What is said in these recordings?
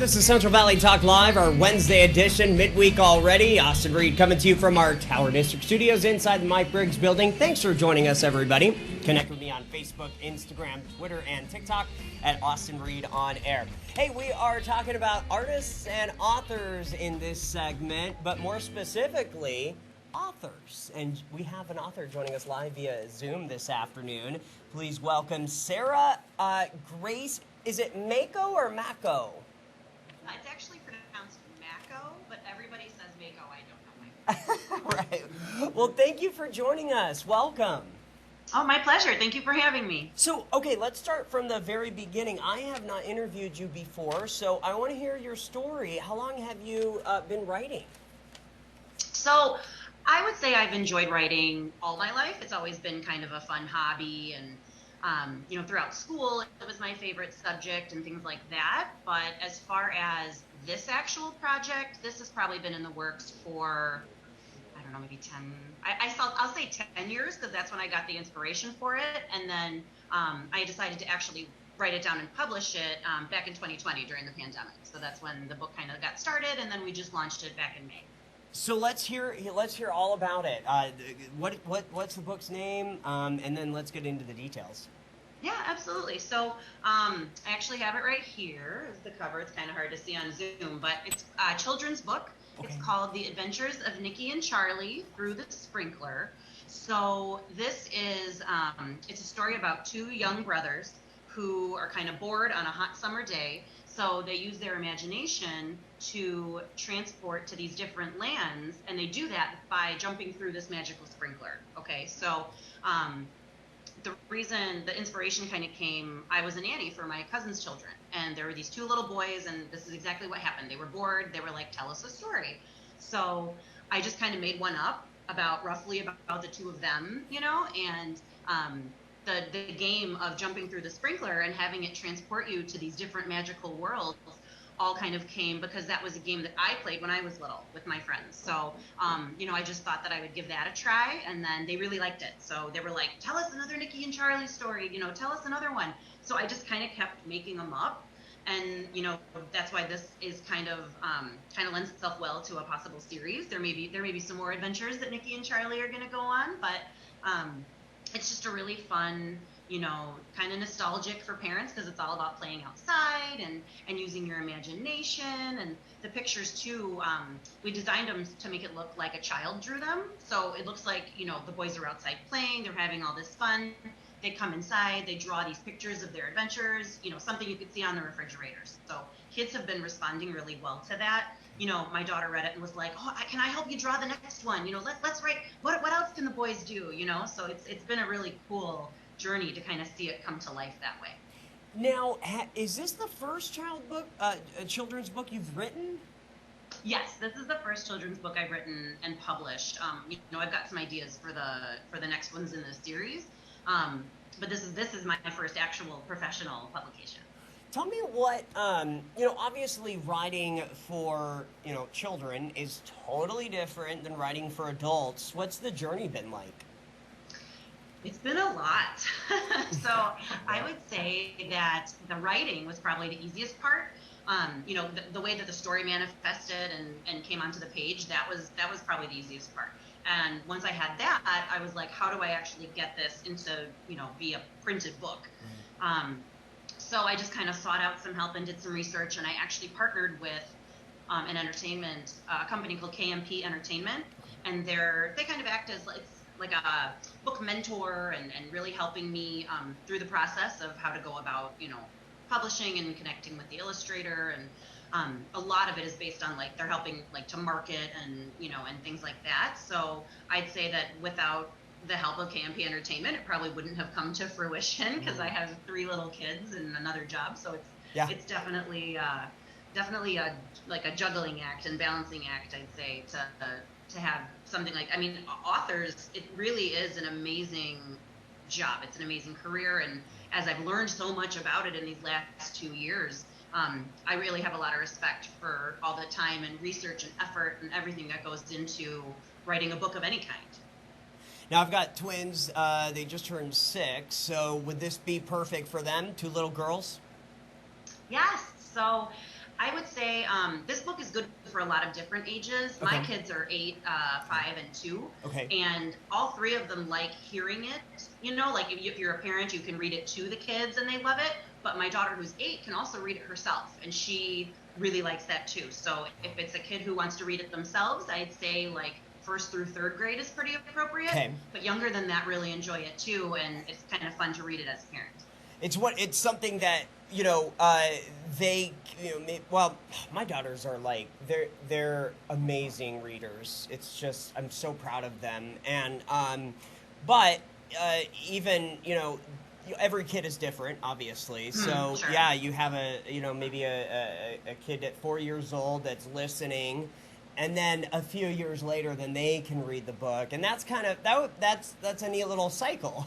This is Central Valley Talk Live, our Wednesday edition, midweek already. Austin Reed coming to you from our Tower District studios inside the Mike Briggs building. Thanks for joining us, everybody. Connect with me on Facebook, Instagram, Twitter, and TikTok at Austin Reed On Air. Hey, we are talking about artists and authors in this segment, but more specifically, authors. And we have an author joining us live via Zoom this afternoon. Please welcome Sarah Grace. Is it Mako or Mako? It's actually pronounced Mako, but everybody says Mako. I don't know. Right. Well, thank you for joining us. Welcome. Oh, my pleasure. Thank you for having me. So, okay, let's start from the very beginning. I have not interviewed you before, so I want to hear your story. How long have you been writing? So, I would say I've enjoyed writing all my life. It's always been kind of a fun hobby, and throughout school, it was my favorite subject and things like that. But as far as this actual project, this has probably been in the works for, I don't know, maybe 10, I'll say 10 years, because that's when I got the inspiration for it. And then I decided to actually write it down and publish it back in 2020 during the pandemic. So that's when the book kind of got started, and then we just launched it back in May. So let's hear all about it. What's the book's name? And then let's get into the details. Yeah, absolutely. So I actually have it right here as the cover. It's kind of hard to see on Zoom, but it's a children's book. Okay. It's called The Adventures of Nikki and Charlie Through the Sprinkler. So this is it's a story about two young brothers who are kind of bored on a hot summer day. So they use their imagination to transport to these different lands, and they do that by jumping through this magical sprinkler. Okay, so the reason the inspiration kind of came, I was a nanny for my cousin's children, and there were these two little boys, and this is exactly what happened. They were bored. They were like, tell us a story. So I just kind of made one up roughly about the two of them, and the game of jumping through the sprinkler and having it transport you to these different magical worlds all kind of came because that was a game that I played when I was little with my friends. So, I just thought that I would give that a try, and then they really liked it. So they were like, tell us another Nikki and Charlie story, tell us another one. So I just kind of kept making them up. And, that's why this is kind of lends itself well to a possible series. There may be some more adventures that Nikki and Charlie are going to go on, but it's just a really fun, kind of nostalgic for parents, because it's all about playing outside and using your imagination. And the pictures too, we designed them to make it look like a child drew them. So it looks like, the boys are outside playing, they're having all this fun. They come inside, they draw these pictures of their adventures, something you could see on the refrigerators. So kids have been responding really well to that. My daughter read it and was like, oh, can I help you draw the next one? Let's write, what else can the boys do? So it's been a really cool journey to kind of see it come to life that way. Now, is this the first children's book you've written? Yes, this is the first children's book I've written and published. I've got some ideas for the next ones in the series, but this is my first actual professional publication. Tell me what, obviously writing for, children is totally different than writing for adults. What's the journey been like? It's been a lot. So I would say that the writing was probably the easiest part. The way that the story manifested and came onto the page, that was probably the easiest part. And once I had that, I was like, how do I actually get this into, be a printed book? Right. So I just kind of sought out some help and did some research, and I actually partnered with an entertainment company called KMP Entertainment, and they kind of act as like a book mentor and really helping me through the process of how to go about, publishing and connecting with the illustrator. And a lot of it is based on they're helping to market and, and things like that. So I'd say that without the help of KMP Entertainment, it probably wouldn't have come to fruition, because I have 3 little kids and another job. So it's definitely a juggling act and balancing act, I'd say, to have something authors, it really is an amazing job. It's an amazing career. And as I've learned so much about it in these last 2 years, I really have a lot of respect for all the time and research and effort and everything that goes into writing a book of any kind. Now, I've got twins. They just turned 6. So would this be perfect for them? 2 little girls? Yes. So I would say this book is good for a lot of different ages. Okay. My kids are 8, 5, and 2. Okay. And all 3 of them like hearing it. You know, like if you're a parent, you can read it to the kids and they love it. But my daughter, who's 8, can also read it herself, and she really likes that too. So if it's a kid who wants to read it themselves, I'd say like 1st through 3rd grade is pretty appropriate. Okay. But younger than that really enjoy it too, and it's kind of fun to read it as a parent. It's something that they well, my daughters are like they're amazing readers. It's just I'm so proud of them, and but even every kid is different, obviously. So sure. yeah, you have maybe a kid at 4 years old that's listening. And then a few years later, then they can read the book, and that's kind of that's a neat little cycle.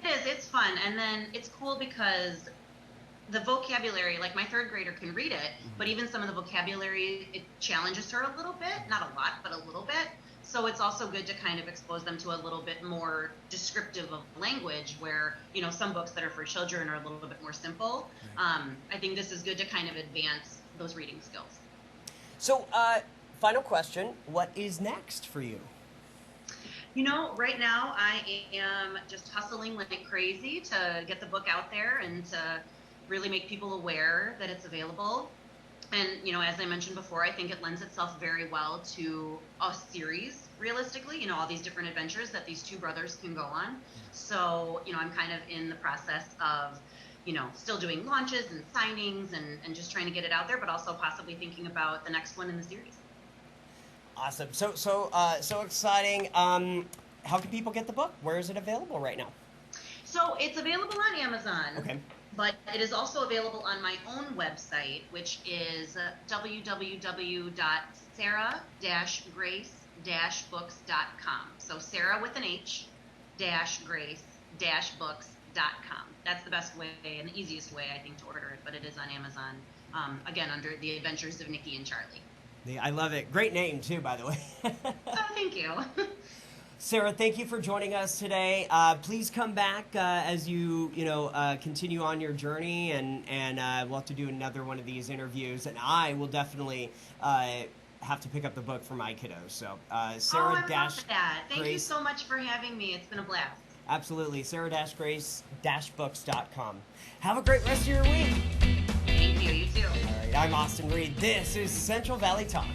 It is. It's fun, and then it's cool because the vocabulary, like my 3rd grader can read it, but even some of the vocabulary, it challenges her a little bit, not a lot, but a little bit. So it's also good to kind of expose them to a little bit more descriptive of language where, some books that are for children are a little bit more simple. I think this is good to kind of advance those reading skills. So, final question, what is next for you? Right now I am just hustling like crazy to get the book out there and to really make people aware that it's available. And, as I mentioned before, I think it lends itself very well to a series, realistically, all these different adventures that these 2 brothers can go on. So, I'm kind of in the process of, still doing launches and signings and just trying to get it out there, but also possibly thinking about the next one in the series. Awesome. So exciting. How can people get the book? Where is it available right now? So it's available on Amazon. Okay. But it is also available on my own website, which is www.sarah-grace-books.com. So Sarah with an H, -grace-books.com. That's the best way and the easiest way, I think, to order it. But it is on Amazon, again, under The Adventures of Nikki and Charlie. I love it. Great name, too, by the way. Oh, thank you. Sarah, thank you for joining us today. Please come back as you continue on your journey, and we'll have to do another one of these interviews. And I will definitely have to pick up the book for my kiddos. So, Sarah I love that. Thank you so much for having me. It's been a blast. Absolutely. Sarah-Grace-Books.com. Have a great rest of your week. Thank you. You too. All right. I'm Austin Reed. This is Central Valley Talk.